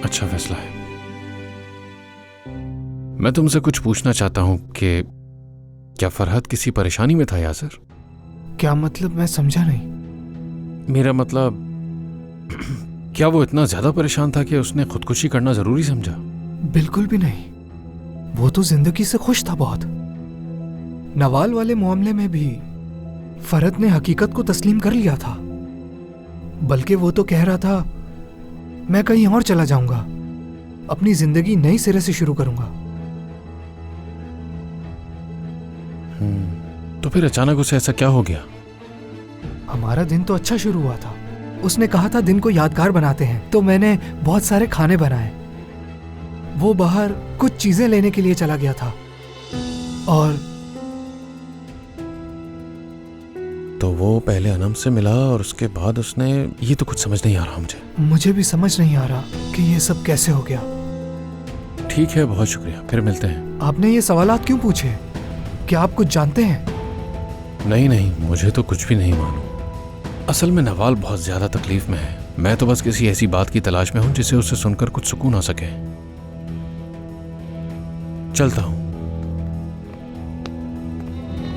अच्छा फैसला है। मैं तुमसे कुछ पूछना चाहता हूं कि क्या फरहद किसी परेशानी में था यासर? क्या मतलब, मैं समझा नहीं। मेरा मतलब क्या वो इतना ज्यादा परेशान था कि उसने खुदकुशी करना जरूरी समझा? बिल्कुल भी नहीं, वो तो जिंदगी से खुश था बहुत। नवाल वाले मामले में भी फरहद ने हकीकत को तस्लीम कर लिया था, बल्कि वो तो कह रहा था मैं कहीं और चला जाऊंगा, अपनी जिंदगी नई सिरे से शुरू करूंगा। तो फिर अचानक उसे ऐसा क्या हो गया? हमारा दिन तो अच्छा शुरू हुआ था। उसने कहा था दिन को यादगार बनाते हैं, तो मैंने बहुत सारे खाने बनाए। वो बाहर कुछ चीजें लेने के लिए चला गया था और तो वो पहले अनम से मिला और उसके बाद उसने, ये तो कुछ समझ नहीं आ रहा मुझे भी समझ नहीं आ रहा कि ये सब कैसे हो गया। ठीक है, बहुत शुक्रिया, फिर मिलते हैं। आपने ये सवालात क्यों पूछे? क्या आप कुछ जानते हैं? नहीं, मुझे तो कुछ भी नहीं मालूम। असल में नवाल बहुत ज्यादा तकलीफ में है। मैं तो बस किसी ऐसी बात की तलाश में हूं जिसे उसे सुनकर कुछ सुकून आ सके। चलता हूं।